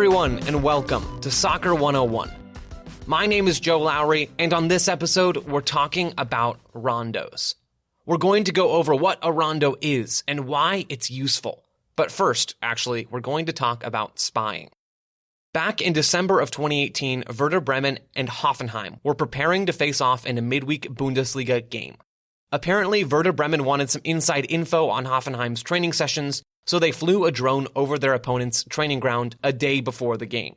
everyone, and welcome to Soccer 101. My name is Joe Lowery, and on this episode, we're talking about rondos. We're going to go over what a rondo is and why it's useful. But first, actually, we're going to talk about spying. Back in December of 2018, Werder Bremen and Hoffenheim were preparing to face off in a midweek Bundesliga game. Apparently, Werder Bremen wanted some inside info on Hoffenheim's training sessions, so they flew a drone over their opponent's training ground a day before the game.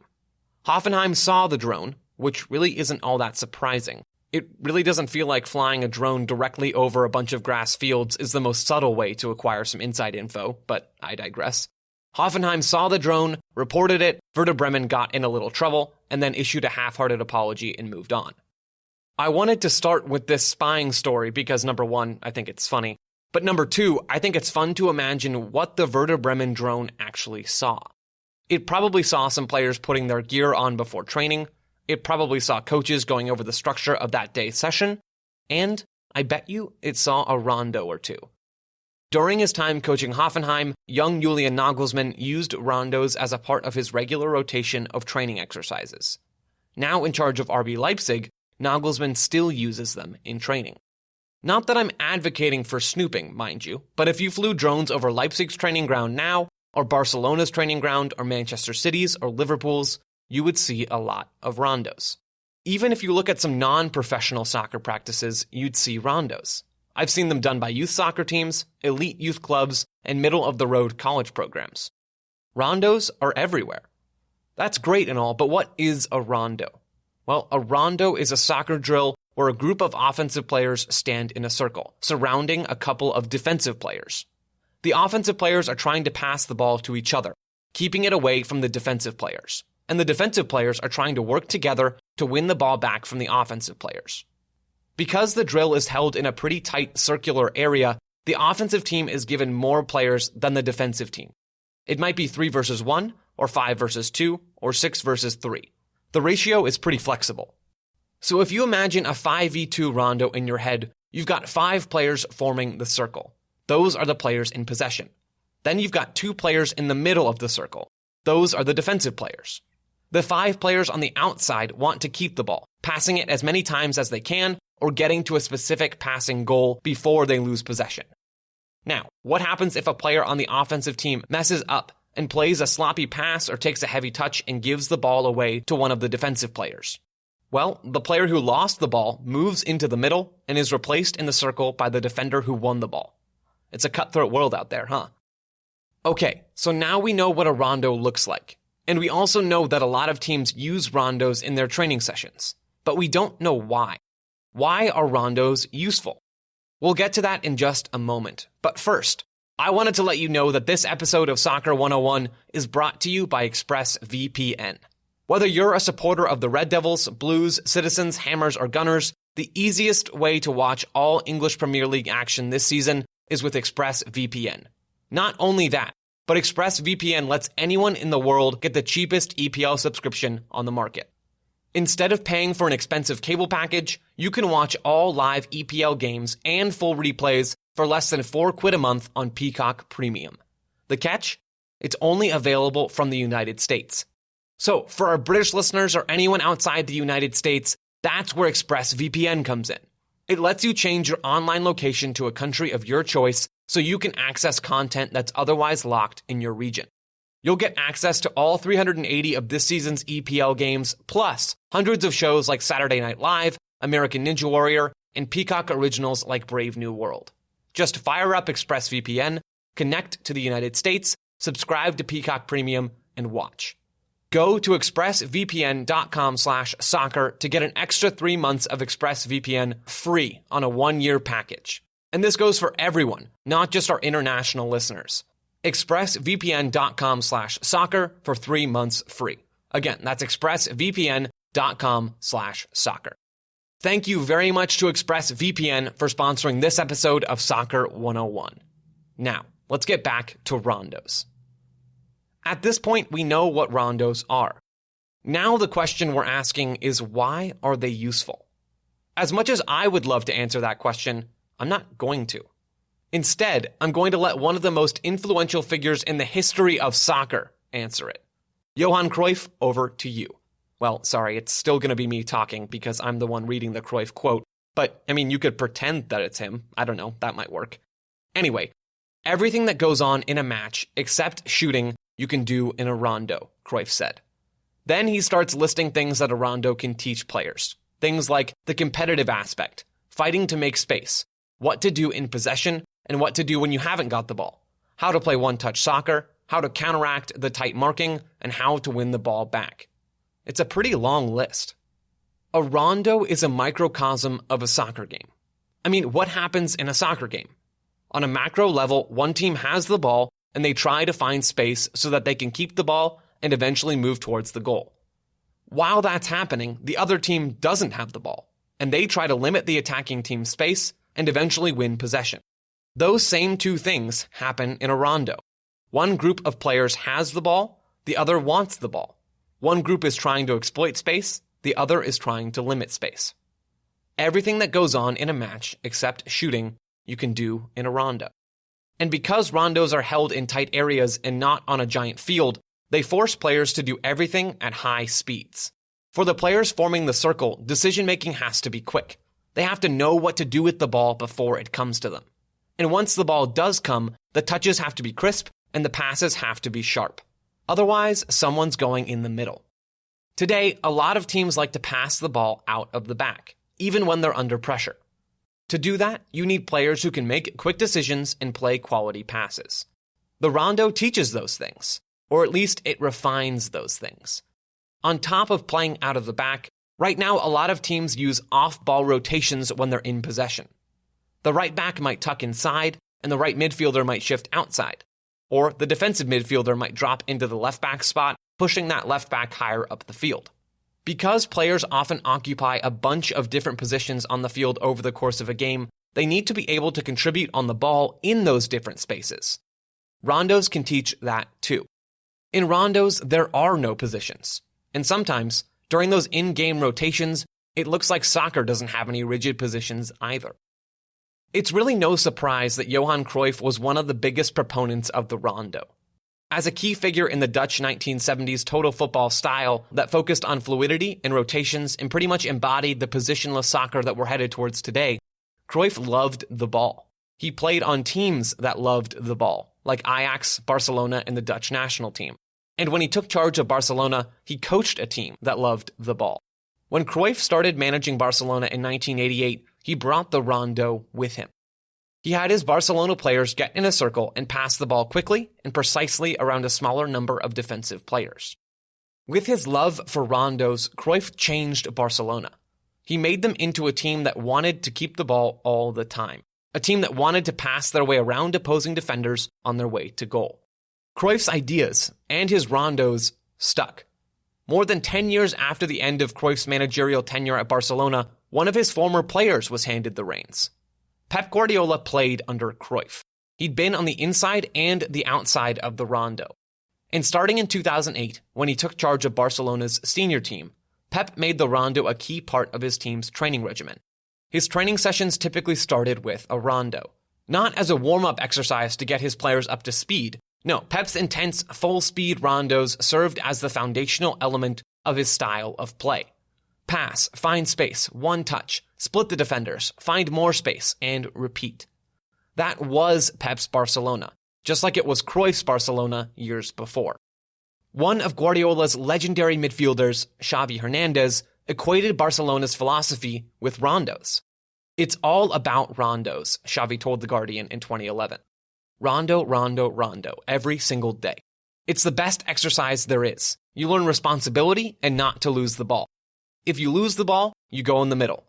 Hoffenheim saw the drone, which really isn't all that surprising. It really doesn't feel like flying a drone directly over a bunch of grass fields is the most subtle way to acquire some inside info, but I digress. Hoffenheim saw the drone, reported it, Werder Bremen got in a little trouble, and then issued a half-hearted apology and moved on. I wanted to start with this spying story because, number one, I think it's funny. But number two, I think it's fun to imagine what the Werder Bremen drone actually saw. It probably saw some players putting their gear on before training. It probably saw coaches going over the structure of that day's session. And I bet you it saw a rondo or two. During his time coaching Hoffenheim, young Julian Nagelsmann used rondos as a part of his regular rotation of training exercises. Now in charge of RB Leipzig, Nagelsmann still uses them in training. Not that I'm advocating for snooping, mind you, but if you flew drones over Leipzig's training ground now, or Barcelona's training ground, or Manchester City's, or Liverpool's, you would see a lot of rondos. Even if you look at some non-professional soccer practices, you'd see rondos. I've seen them done by youth soccer teams, elite youth clubs, and middle-of-the-road college programs. Rondos are everywhere. That's great and all, but what is a rondo? Well, a rondo is a soccer drill where a group of offensive players stand in a circle, surrounding a couple of defensive players. The offensive players are trying to pass the ball to each other, keeping it away from the defensive players. And the defensive players are trying to work together to win the ball back from the offensive players. Because the drill is held in a pretty tight circular area, the offensive team is given more players than the defensive team. It might be 3 versus 1, or 5 versus 2, or 6 versus 3. The ratio is pretty flexible. So if you imagine a 5v2 rondo in your head, you've got 5 players forming the circle. Those are the players in possession. Then you've got 2 players in the middle of the circle. Those are the defensive players. The 5 players on the outside want to keep the ball, passing it as many times as they can, or getting to a specific passing goal before they lose possession. Now, what happens if a player on the offensive team messes up and plays a sloppy pass or takes a heavy touch and gives the ball away to one of the defensive players? Well, the player who lost the ball moves into the middle and is replaced in the circle by the defender who won the ball. It's a cutthroat world out there, huh? Okay, so now we know what a rondo looks like. And we also know that a lot of teams use rondos in their training sessions. But we don't know why. Why are rondos useful? We'll get to that in just a moment. But first, I wanted to let you know that this episode of Soccer 101 is brought to you by ExpressVPN. Whether you're a supporter of the Red Devils, Blues, Citizens, Hammers, or Gunners, the easiest way to watch all English Premier League action this season is with ExpressVPN. Not only that, but ExpressVPN lets anyone in the world get the cheapest EPL subscription on the market. Instead of paying for an expensive cable package, you can watch all live EPL games and full replays for less than £4 a month on Peacock Premium. The catch? It's only available from the United States. So, for our British listeners or anyone outside the United States, that's where ExpressVPN comes in. It lets you change your online location to a country of your choice so you can access content that's otherwise locked in your region. You'll get access to all 380 of this season's EPL games, plus hundreds of shows like Saturday Night Live, American Ninja Warrior, and Peacock originals like Brave New World. Just fire up ExpressVPN, connect to the United States, subscribe to Peacock Premium, and watch. Go to expressvpn.com/soccer to get an extra 3 months of ExpressVPN free on a 1-year package. And this goes for everyone, not just our international listeners. expressvpn.com/soccer for 3 months free. Again, that's expressvpn.com/soccer. Thank you very much to ExpressVPN for sponsoring this episode of Soccer 101. Now, let's get back to rondos. At this point, we know what rondos are. Now the question we're asking is, why are they useful? As much as I would love to answer that question, I'm not going to. Instead, I'm going to let one of the most influential figures in the history of soccer answer it. Johan Cruyff, over to you. Well, sorry, it's still going to be me talking because I'm the one reading the Cruyff quote, but you could pretend that it's him. I don't know, that might work. Anyway, everything that goes on in a match except shooting you can do in a rondo, Cruyff said. Then he starts listing things that a rondo can teach players. Things like the competitive aspect, fighting to make space, what to do in possession, and what to do when you haven't got the ball, how to play one-touch soccer, how to counteract the tight marking, and how to win the ball back. It's a pretty long list. A rondo is a microcosm of a soccer game. What happens in a soccer game? On a macro level, one team has the ball, and they try to find space so that they can keep the ball and eventually move towards the goal. While that's happening, the other team doesn't have the ball, and they try to limit the attacking team's space and eventually win possession. Those same two things happen in a rondo. One group of players has the ball, the other wants the ball. One group is trying to exploit space, the other is trying to limit space. Everything that goes on in a match except shooting, you can do in a rondo. And because rondos are held in tight areas and not on a giant field, they force players to do everything at high speeds. For the players forming the circle, decision-making has to be quick. They have to know what to do with the ball before it comes to them. And once the ball does come, the touches have to be crisp and the passes have to be sharp. Otherwise, someone's going in the middle. Today, a lot of teams like to pass the ball out of the back, even when they're under pressure. To do that, you need players who can make quick decisions and play quality passes. The rondo teaches those things, or at least it refines those things. On top of playing out of the back, right now a lot of teams use off-ball rotations when they're in possession. The right back might tuck inside, and the right midfielder might shift outside. Or the defensive midfielder might drop into the left back spot, pushing that left back higher up the field. Because players often occupy a bunch of different positions on the field over the course of a game, they need to be able to contribute on the ball in those different spaces. Rondos can teach that too. In rondos, there are no positions. And sometimes, during those in-game rotations, it looks like soccer doesn't have any rigid positions either. It's really no surprise that Johan Cruyff was one of the biggest proponents of the rondo. As a key figure in the Dutch 1970s total football style that focused on fluidity and rotations and pretty much embodied the positionless soccer that we're headed towards today, Cruyff loved the ball. He played on teams that loved the ball, like Ajax, Barcelona, and the Dutch national team. And when he took charge of Barcelona, he coached a team that loved the ball. When Cruyff started managing Barcelona in 1988, he brought the rondo with him. He had his Barcelona players get in a circle and pass the ball quickly and precisely around a smaller number of defensive players. With his love for rondos, Cruyff changed Barcelona. He made them into a team that wanted to keep the ball all the time, a team that wanted to pass their way around opposing defenders on their way to goal. Cruyff's ideas and his rondos stuck. More than 10 years after the end of Cruyff's managerial tenure at Barcelona, one of his former players was handed the reins. Pep Guardiola played under Cruyff. He'd been on the inside and the outside of the rondo. And starting in 2008, when he took charge of Barcelona's senior team, Pep made the rondo a key part of his team's training regimen. His training sessions typically started with a rondo, not as a warm-up exercise to get his players up to speed. No, Pep's intense, full-speed rondos served as the foundational element of his style of play. Pass, find space, one touch, split the defenders, find more space, and repeat. That was Pep's Barcelona, just like it was Cruyff's Barcelona years before. One of Guardiola's legendary midfielders, Xavi Hernandez, equated Barcelona's philosophy with rondos. It's all about rondos, Xavi told The Guardian in 2011. Rondo, rondo, rondo, every single day. It's the best exercise there is. You learn responsibility and not to lose the ball. If you lose the ball, you go in the middle.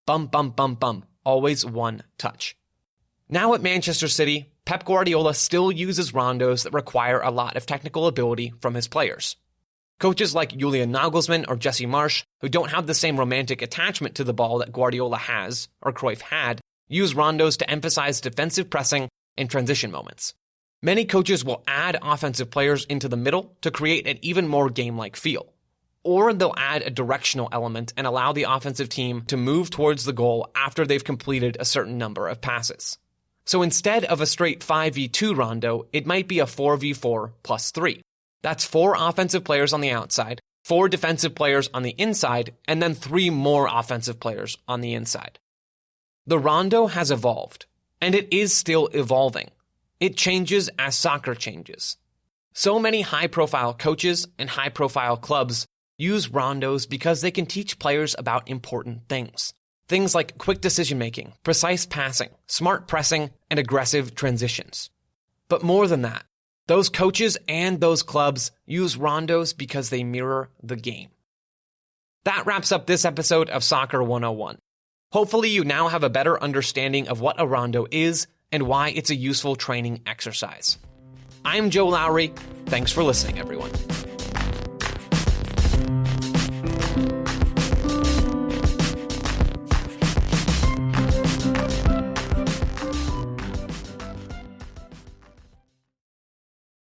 Bum, bum, bum, bum. Always one touch. Now at Manchester City, Pep Guardiola still uses rondos that require a lot of technical ability from his players. Coaches like Julian Nagelsmann or Jesse Marsch, who don't have the same romantic attachment to the ball that Guardiola has, or Cruyff had, use rondos to emphasize defensive pressing and transition moments. Many coaches will add offensive players into the middle to create an even more game-like feel. Or they'll add a directional element and allow the offensive team to move towards the goal after they've completed a certain number of passes. So instead of a straight 5v2 rondo, it might be a 4v4 plus 3. That's 4 offensive players on the outside, 4 defensive players on the inside, and then 3 more offensive players on the inside. The rondo has evolved, and it is still evolving. It changes as soccer changes. So many high-profile coaches and high-profile clubs use rondos because they can teach players about important things. Things like quick decision-making, precise passing, smart pressing, and aggressive transitions. But more than that, those coaches and those clubs use rondos because they mirror the game. That wraps up this episode of Soccer 101. Hopefully you now have a better understanding of what a rondo is and why it's a useful training exercise. I'm Joe Lowery. Thanks for listening, everyone.